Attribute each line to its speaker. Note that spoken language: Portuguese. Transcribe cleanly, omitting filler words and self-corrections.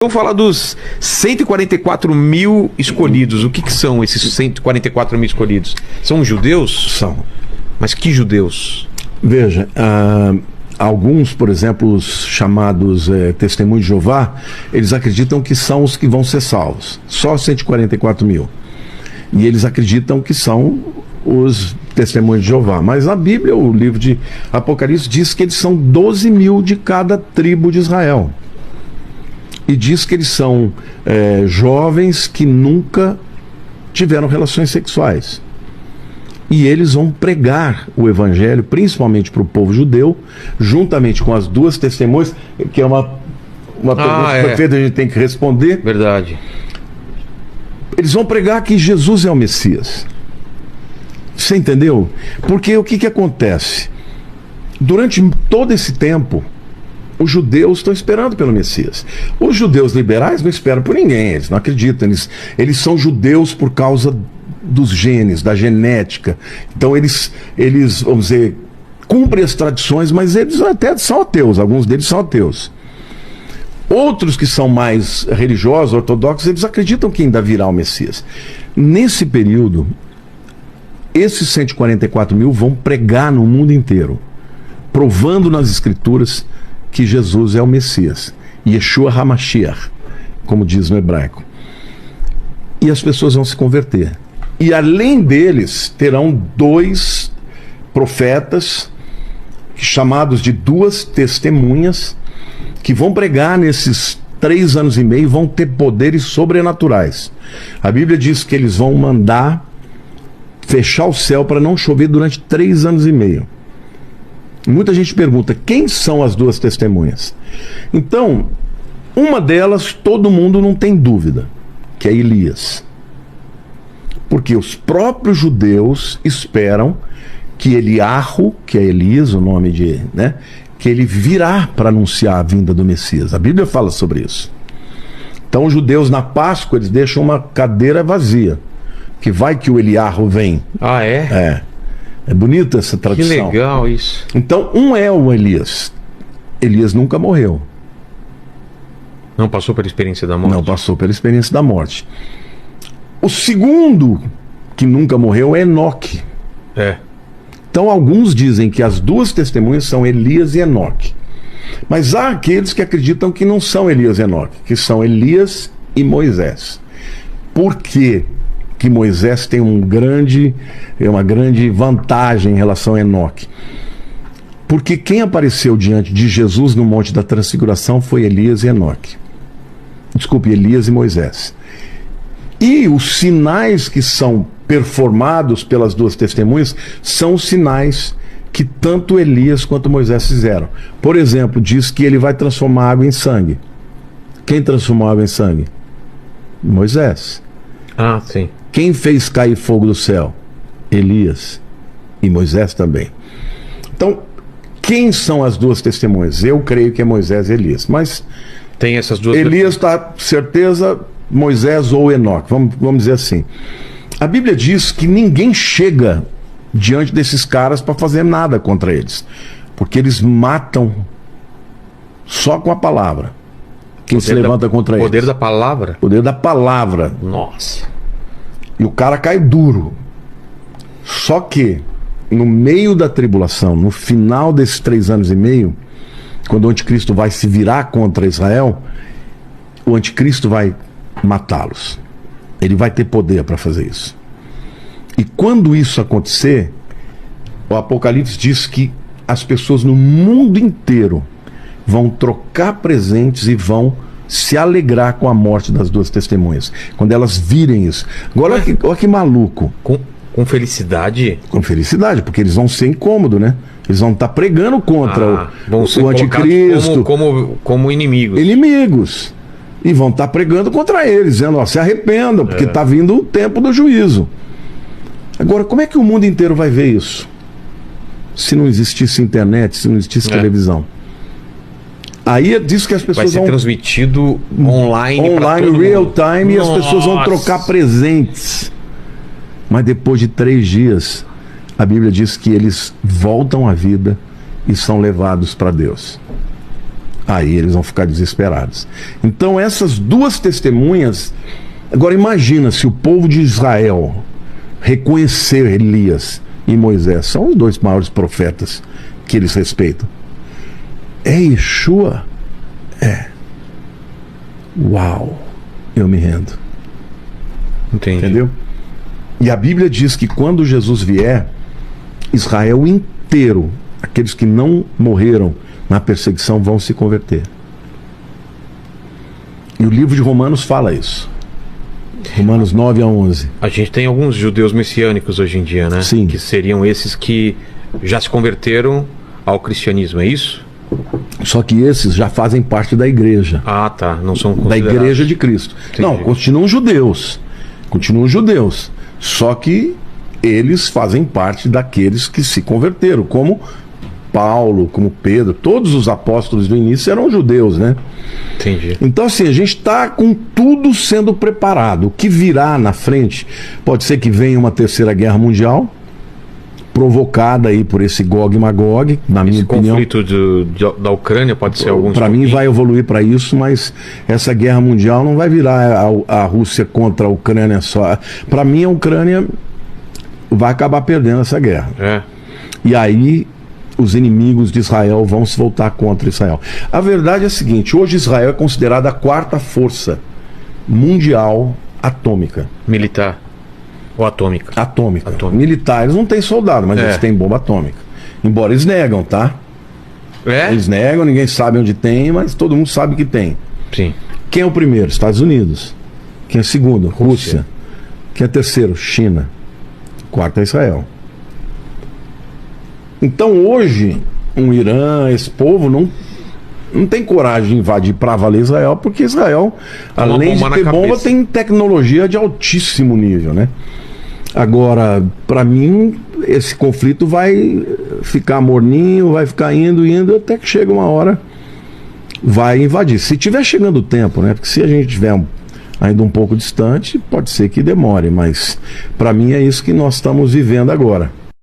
Speaker 1: Vamos falar dos 144 mil escolhidos. O que são esses 144 mil escolhidos? São judeus?
Speaker 2: São.
Speaker 1: Mas que judeus?
Speaker 2: Veja, alguns, por exemplo, os chamados Testemunhos de Jeová, eles acreditam que são os que vão ser salvos. Só 144 mil. E eles acreditam que são os Testemunhos de Jeová. Mas a Bíblia, o livro de Apocalipse, diz que eles são 12 mil de cada tribo de Israel. E diz que eles são jovens que nunca tiveram relações sexuais. E eles vão pregar o evangelho, principalmente para o povo judeu, juntamente com as duas testemunhas, que é uma pergunta perfeita, a gente tem que responder.
Speaker 1: Verdade.
Speaker 2: Eles vão pregar que Jesus é o Messias. Você entendeu? Porque o que acontece? Durante todo esse tempo, os judeus estão esperando pelo Messias. Os judeus liberais não esperam por ninguém, eles não acreditam. Eles são judeus por causa dos genes, da genética. Então eles, vamos dizer, cumprem as tradições, mas eles até são ateus, alguns deles são ateus. Outros que são mais religiosos, ortodoxos, eles acreditam que ainda virá o Messias. Nesse período, esses 144 mil vão pregar no mundo inteiro, provando nas Escrituras que Jesus é o Messias, Yeshua HaMashiach, como diz no hebraico. E as pessoas vão se converter. E além deles, terão dois profetas, chamados de duas testemunhas, que vão pregar nesses 3 anos e meio, vão ter poderes sobrenaturais. A Bíblia diz que eles vão mandar fechar o céu para não chover durante 3 anos e meio. Muita gente pergunta, quem são as duas testemunhas? Então, uma delas, todo mundo não tem dúvida, que é Elias. Porque os próprios judeus esperam que Eliarro, que é Elias, o nome de... que ele virá para anunciar a vinda do Messias. A Bíblia fala sobre isso. Então os judeus na Páscoa, eles deixam uma cadeira vazia, que vai que o Eliarro vem.
Speaker 1: Ah, é?
Speaker 2: É bonita essa tradição.
Speaker 1: Que legal isso.
Speaker 2: Então, um é o Elias. Elias nunca morreu.
Speaker 1: Não passou pela experiência da morte?
Speaker 2: Não passou pela experiência da morte. O segundo que nunca morreu é Enoque. Então, alguns dizem que as duas testemunhas são Elias e Enoque. Mas há aqueles que acreditam que não são Elias e Enoque, que são Elias e Moisés. Por quê? Que Moisés tem uma grande vantagem em relação a Enoque. Porque quem apareceu diante de Jesus no Monte da Transfiguração foi Elias e Enoque. Desculpe, Elias e Moisés. E os sinais que são performados pelas duas testemunhas são os sinais que tanto Elias quanto Moisés fizeram. Por exemplo, diz que ele vai transformar água em sangue. Quem transformou água em sangue? Moisés.
Speaker 1: Ah, sim.
Speaker 2: Quem fez cair fogo do céu? Elias. E Moisés também. Então, quem são as duas testemunhas? Eu creio que é Moisés e Elias. Mas
Speaker 1: tem essas duas.
Speaker 2: Elias está, certeza, Moisés ou Enoque. Vamos dizer assim. A Bíblia diz que ninguém chega diante desses caras para fazer nada contra eles. Porque eles matam só com a palavra. Quem se levanta contra eles.
Speaker 1: Poder da palavra?
Speaker 2: Poder da palavra.
Speaker 1: Nossa.
Speaker 2: E o cara cai duro. Só que, no meio da tribulação, no final desses 3 anos e meio, quando o anticristo vai se virar contra Israel, o anticristo vai matá-los. Ele vai ter poder para fazer isso. E quando isso acontecer, o Apocalipse diz que as pessoas no mundo inteiro vão trocar presentes e vão se alegrar com a morte das duas testemunhas, quando elas virem isso. Agora, olha que maluco.
Speaker 1: Com felicidade?
Speaker 2: Com felicidade, porque eles vão ser incômodos, né? Eles vão estar pregando contra o anticristo.
Speaker 1: Como inimigos.
Speaker 2: Inimigos. E vão estar pregando contra eles, dizendo, ó, se arrependam, porque está vindo o tempo do juízo. Agora, como é que o mundo inteiro vai ver isso? Se não existisse internet, se não existisse televisão. Aí diz que as pessoas
Speaker 1: vai ser transmitido online,
Speaker 2: real time, e as pessoas vão trocar presentes. Mas depois de 3 dias, a Bíblia diz que eles voltam à vida e são levados para Deus. Aí eles vão ficar desesperados. Então essas duas testemunhas. Agora imagina se o povo de Israel reconhecer Elias e Moisés, são os dois maiores profetas que eles respeitam. É Yeshua? É. Uau, eu me rendo.
Speaker 1: Entendi.
Speaker 2: Entendeu? E a Bíblia diz que quando Jesus vier, Israel inteiro, aqueles que não morreram na perseguição, vão se converter. E o livro de Romanos fala isso. Romanos 9 a 11.
Speaker 1: A gente tem alguns judeus messiânicos hoje em dia, né?
Speaker 2: Sim.
Speaker 1: Que seriam esses que já se converteram ao cristianismo, é isso?
Speaker 2: Só que esses já fazem parte da igreja.
Speaker 1: Ah, tá. Não são
Speaker 2: Da
Speaker 1: considerados.
Speaker 2: igreja de Cristo.
Speaker 1: Entendi.
Speaker 2: Não, continuam judeus. Continuam judeus. Só que eles fazem parte daqueles que se converteram, como Paulo, como Pedro. Todos os apóstolos do início eram judeus, né?
Speaker 1: Entendi.
Speaker 2: Então, assim, a gente está com tudo sendo preparado. O que virá na frente, pode ser que venha uma terceira guerra mundial, provocada aí por esse Gog e Magog, na minha
Speaker 1: Esse
Speaker 2: opinião.
Speaker 1: conflito da Ucrânia pode ser alguns...
Speaker 2: Para mim vai evoluir para isso, mas essa guerra mundial não vai virar a Rússia contra a Ucrânia só. Para mim a Ucrânia vai acabar perdendo essa guerra.
Speaker 1: É.
Speaker 2: E aí os inimigos de Israel vão se voltar contra Israel. A verdade é a seguinte, hoje Israel é considerada a quarta força mundial atômica.
Speaker 1: Militar. Ou atômica.
Speaker 2: Atômica.
Speaker 1: Atômica.
Speaker 2: Militares não tem soldado, mas eles têm bomba atômica. Embora eles negam, tá?
Speaker 1: É?
Speaker 2: Eles negam, ninguém sabe onde tem, mas todo mundo sabe que tem.
Speaker 1: Sim.
Speaker 2: Quem é o primeiro? Estados Unidos. Quem é o segundo? Rússia. Quem é o terceiro? China. Quarto é Israel. Então hoje, um Irã, esse povo não tem coragem de invadir para valer Israel, porque Israel,
Speaker 1: Tá uma
Speaker 2: além de
Speaker 1: bomba
Speaker 2: ter
Speaker 1: na
Speaker 2: bomba,
Speaker 1: cabeça.
Speaker 2: tem tecnologia de altíssimo nível, né? Agora, para mim, esse conflito vai ficar morninho, vai ficar indo, até que chega uma hora, vai invadir. Se tiver chegando o tempo, né? Porque se a gente tiver ainda um pouco distante, pode ser que demore, mas para mim é isso que nós estamos vivendo agora.